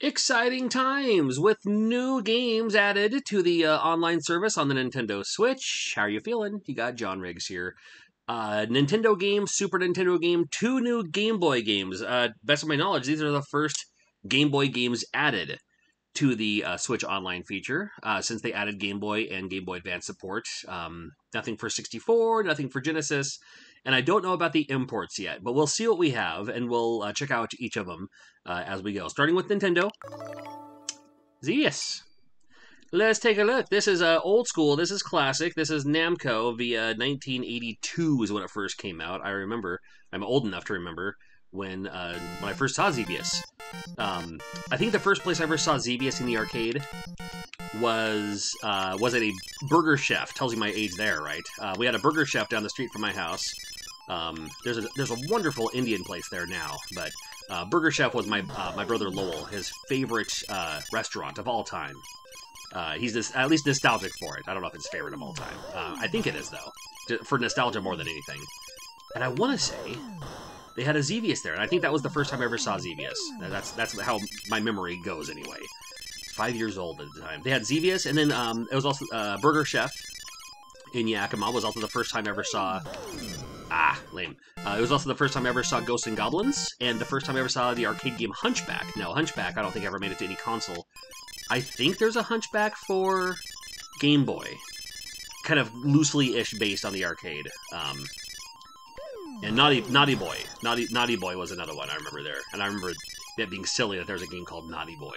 Exciting times with new games added to the online service on the Nintendo Switch. How are you feeling? You got John Riggs here. Nintendo game, Super Nintendo game, two new Game Boy games. Best of my knowledge, these are the first Game Boy games added to the Switch Online feature since they added Game Boy and Game Boy Advance support. Nothing for 64, nothing for Genesis, and I don't know about the imports yet, but we'll see what we have, and we'll check out each of them as we go. Starting with Nintendo. Yes. Let's take a look. This is old school. This is classic. This is Namco via 1982 is when it first came out. I remember. I'm old enough to remember when I first saw Xevious. I think the first place I ever saw Xevious in the arcade was at a Burger Chef. Tells you my age there, right? We had a Burger Chef down the street from my house. There's a wonderful Indian place there now, but Burger Chef was my brother Lowell, his favorite restaurant of all time. He's at least nostalgic for it. I don't know if it's favorite of all time. I think it is, though, for nostalgia more than anything. And I want to say they had a Xevious there, and I think that was the first time I ever saw Xevious. That's how my memory goes, anyway. 5 years old at the time. They had Xevious, and then it was also Burger Chef in Yakima was also the first time I ever saw... lame. It was also the first time I ever saw Ghosts and Goblins, and the first time I ever saw the arcade game Hunchback. Now, Hunchback, I don't think ever made it to any console. I think there's a Hunchback for Game Boy. Kind of loosely-ish based on the arcade. And Naughty Boy. Naughty Boy was another one I remember there. And I remember it being silly that there's a game called Naughty Boy.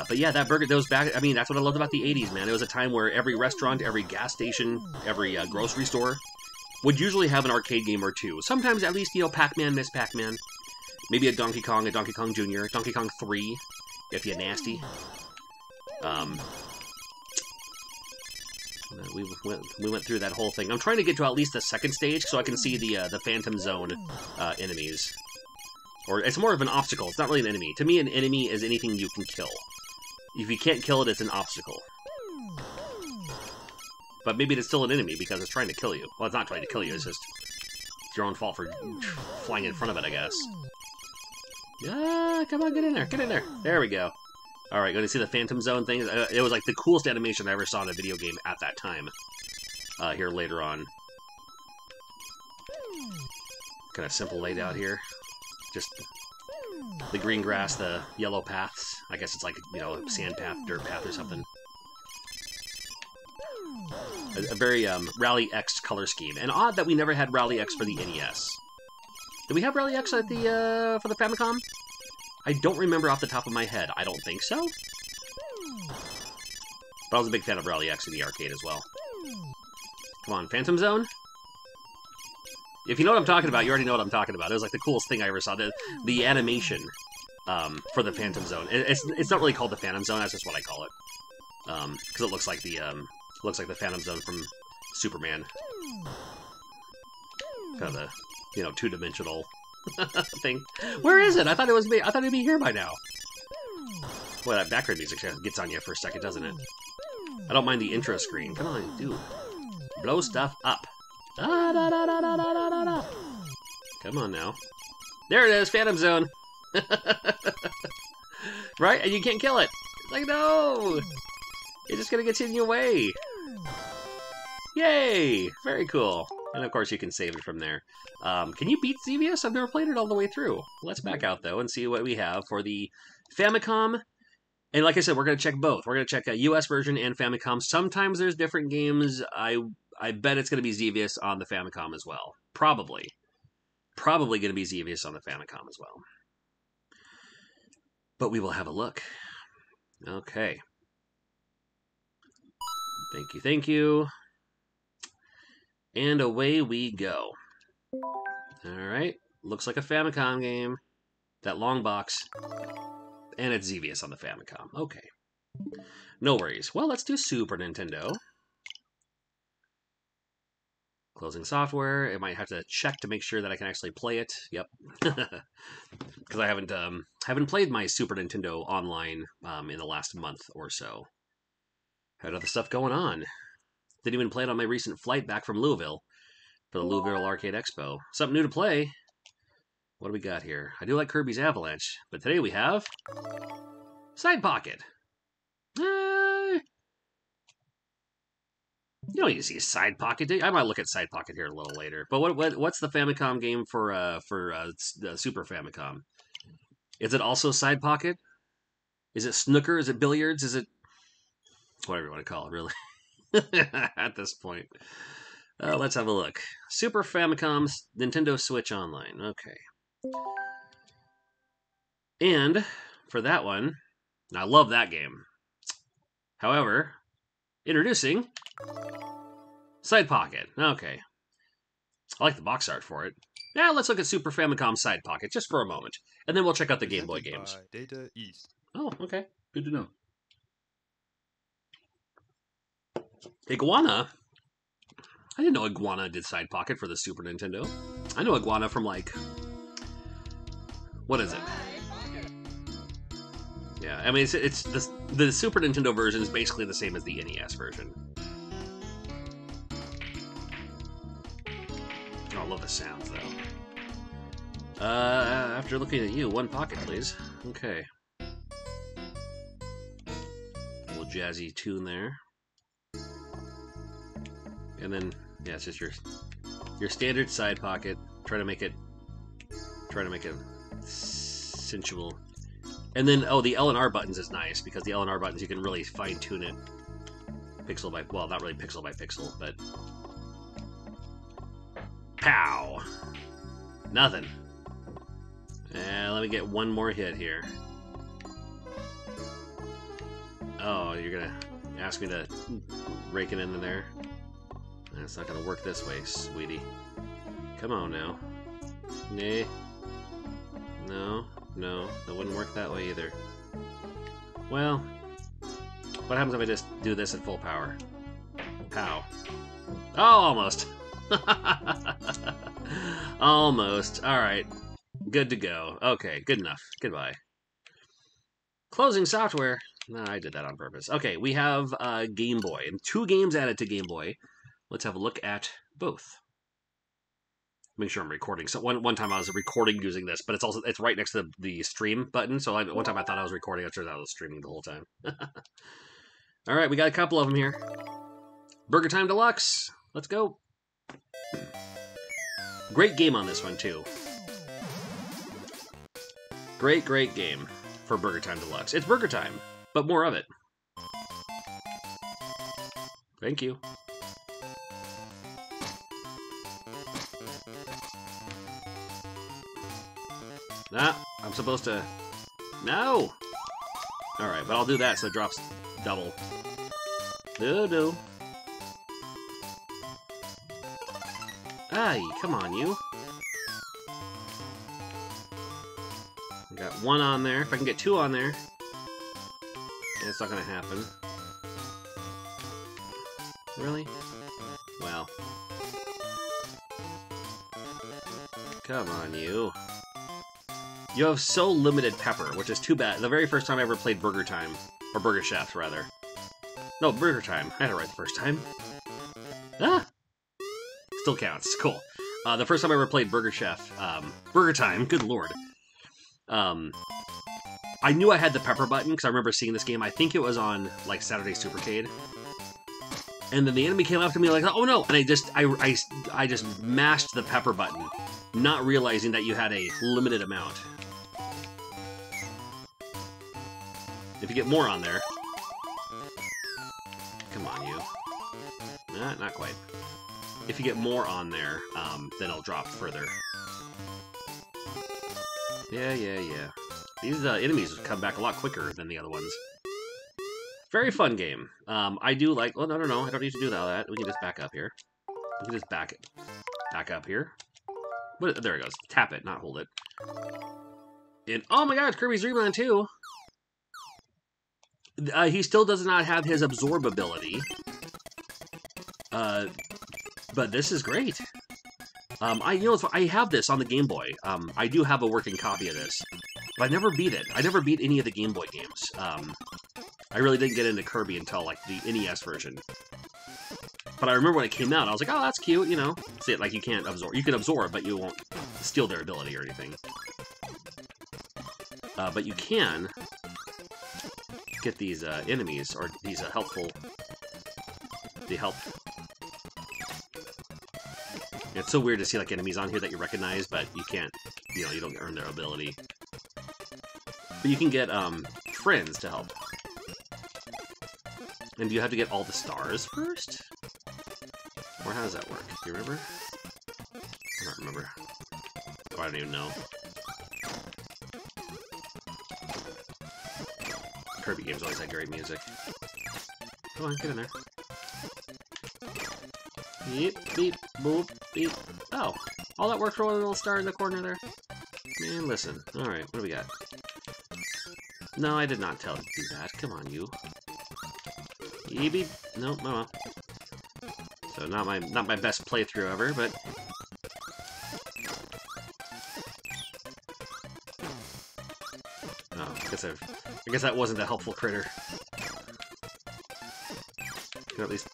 But yeah, those back. I mean, that's what I loved about the 80s, man. It was a time where every restaurant, every gas station, every grocery store would usually have an arcade game or two. Sometimes at least, Pac-Man, Miss Pac-Man. Maybe a Donkey Kong Jr., Donkey Kong 3, if you're nasty. We went through that whole thing. I'm trying to get to at least the second stage so I can see the Phantom Zone enemies. Or it's more of an obstacle. It's not really an enemy. To me, an enemy is anything you can kill. If you can't kill it, it's an obstacle. But maybe it's still an enemy because it's trying to kill you. Well, it's not trying to kill you. It's just your own fault for flying in front of it, I guess. Come on, get in there. Get in there. There we go. All right, going to see the Phantom Zone thing. It was like the coolest animation I ever saw in a video game at that time. Here later on. Kind of simple laid out here. Just the green grass, the yellow paths. I guess it's like, a sand path, dirt path or something. A very Rally X color scheme. And odd that we never had Rally X for the NES. Did we have Rally X at for the Famicom? I don't remember off the top of my head. I don't think so. But I was a big fan of Rally X in the arcade as well. Come on, Phantom Zone? If you know what I'm talking about, you already know what I'm talking about. It was like the coolest thing I ever saw. The animation for the Phantom Zone. It's not really called the Phantom Zone. That's just what I call it. Because it looks like the Phantom Zone from Superman. Kind of the two-dimensional thing. Where is it? I thought it'd be here by now. Boy, that background music gets on you for a second, doesn't it? I don't mind the intro screen. Come on, dude. Blow stuff up. Da, da, da, da, da, da, da, da. Come on now. There it is, Phantom Zone. Right? And you can't kill it. It's like, no! You're just gonna get in your way. Yay! Very cool. And of course you can save it from there. Can you beat Xevious? I've never played it all the way through. Let's back out though and see what we have for the Famicom. And like I said, we're going to check both. We're going to check a US version and Famicom. Sometimes there's different games. I bet it's going to be Xevious on the Famicom as well. Probably. Probably going to be Xevious on the Famicom as well. But we will have a look. Okay. Thank you, thank you. And away we go. Alright. Looks like a Famicom game. That long box. And it's Xevious on the Famicom. Okay. No worries. Well, let's do Super Nintendo. Closing software. I might have to check to make sure that I can actually play it. Yep. Because I haven't played my Super Nintendo online in the last month or so. Had other stuff going on. Didn't even play it on my recent flight back from Louisville for the Louisville Arcade Expo. Something new to play. What do we got here? I do like Kirby's Avalanche, but today we have Side Pocket. You don't need to see a Side Pocket. I might look at Side Pocket here a little later. But what's the Famicom game for the Super Famicom? Is it also Side Pocket? Is it snooker? Is it billiards? Is it whatever you want to call it, really? At this point, let's have a look. Super Famicom's Nintendo Switch Online. Okay. And for that one, I love that game. However, introducing Side Pocket. Okay. I like the box art for it. Yeah, let's look at Super Famicom Side Pocket just for a moment. And then we'll check out the Game Boy games. Data East. Oh, okay. Good to know. Iguana? I didn't know Iguana did Side Pocket for the Super Nintendo. I know Iguana from, like... What is it? Yeah, I mean, it's the Super Nintendo version is basically the same as the NES version. Oh, I love the sounds, though. After looking at you, one pocket, please. Okay. A little jazzy tune there. And then, yeah, it's just your standard side pocket. Try to make it sensual. And then, oh, the L and R buttons is nice, because the L and R buttons, you can really fine-tune it pixel by, well, not really pixel by pixel, but... Pow! Nothing. Let me get one more hit here. Oh, you're gonna ask me to rake it into there? That's not gonna work this way, sweetie. Come on now. Nah. No, that wouldn't work that way either. Well, what happens if I just do this at full power? Pow. Oh, almost. Almost. Alright. Good to go. Okay, good enough. Goodbye. Closing software. No, I did that on purpose. Okay, we have Game Boy, and 2 games added to Game Boy. Let's have a look at both. Make sure I'm recording. So one time I was recording using this, but it's right next to the stream button. So one time I thought I was recording, it turns out I was streaming the whole time. All right, we got a couple of them here. Burger Time Deluxe. Let's go. Great game on this one too. Great game for Burger Time Deluxe. It's Burger Time, but more of it. Thank you. Nah, I'm supposed to... No! Alright, but I'll do that so it drops double. No. Ay, come on, you. I got 1 on there. If I can get 2 on there... Yeah, it's not gonna happen. Really? Well. Come on, you. You have so limited pepper, which is too bad. The very first time I ever played Burger Time, or Burger Chef, rather. No, Burger Time. I had it right the first time. Ah! Still counts. Cool. The first time I ever played Burger Chef, Burger Time, good lord. I knew I had the pepper button, because I remember seeing this game. I think it was on, like, Saturday Supercade. And then the enemy came up to me like, oh no! And I just mashed the pepper button, not realizing that you had a limited amount. If you get more on there... Come on, you. Nah, not quite. If you get more on there, then it'll drop further. Yeah. These enemies come back a lot quicker than the other ones. Very fun game. I do like... Well, no. I don't need to do that. We can just back up here. We can just back up here. But, there it goes. Tap it, not hold it. And, oh my god, it's Kirby's Dream Land 2. He still does not have his absorb ability. But this is great. I have this on the Game Boy. I do have a working copy of this. But I never beat it. I never beat any of the Game Boy games. I really didn't get into Kirby until, like, the NES version. But I remember when it came out, I was like, oh, that's cute, you know. See, like, you can't absorb. You can absorb, but you won't steal their ability or anything. But you can get these enemies, or these helpful... They help. It's so weird to see like enemies on here that you recognize, but you can't, you know, you don't earn their ability. But you can get friends to help. And do you have to get all the stars first? Or how does that work? Do you remember? I don't remember. Oh, I don't even know. Kirby games always had great music. Come on, get in there. Beep, beep, boop, beep. Oh, all that worked for one little star in the corner there? Man, listen. Alright, what do we got? No, I did not tell it to do that. Come on, you. Beep, beep. Nope, no. So not my best playthrough ever, but... Oh, I guess that wasn't a helpful critter. Can at least...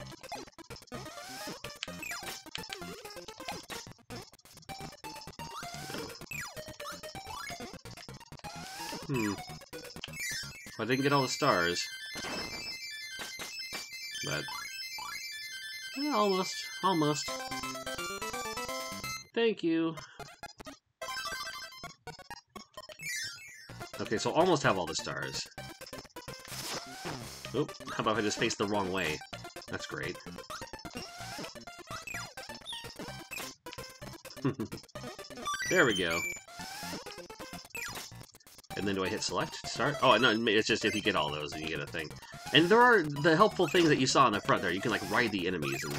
Well, I didn't get all the stars. But... yeah, almost. Almost. Thank you. Okay, so almost have all the stars. Oop, how about if I just face the wrong way? That's great. There we go. And then do I hit select? Start? Oh, no, it's just if you get all those, then you get a thing. And there are the helpful things that you saw in the front there. You can, like, ride the enemies, and...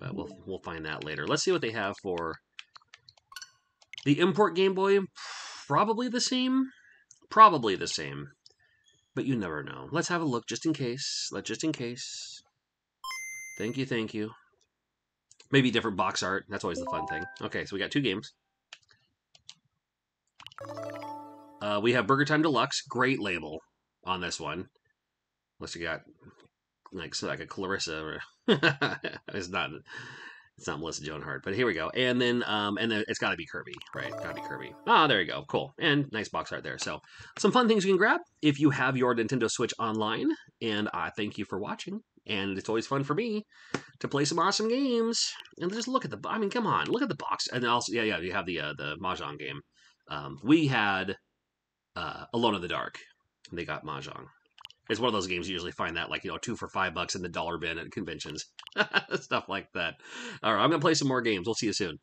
but we'll find that later. Let's see what they have for... the import Game Boy. Probably the same. Probably the same. But you never know. Let's have a look, just in case. Just in case. Thank you, thank you. Maybe different box art. That's always the fun thing. Okay, so we got 2 games. We have Burger Time Deluxe. Great label on this one. Unless you got like a Clarissa or it's not Melissa Joan Hart, but here we go. And then it's got to be Kirby, right? Got to be Kirby. Ah, there you go. Cool. And nice box art there. So some fun things you can grab if you have your Nintendo Switch online. And I thank you for watching. And it's always fun for me to play some awesome games. And just look at the, I mean, come on, look at the box. And also, yeah, you have the Mahjong game. We had Alone in the Dark. And they got Mahjong. It's one of those games you usually find that, like, 2 for $5 in the dollar bin at conventions. Stuff like that. All right, I'm going to play some more games. We'll see you soon.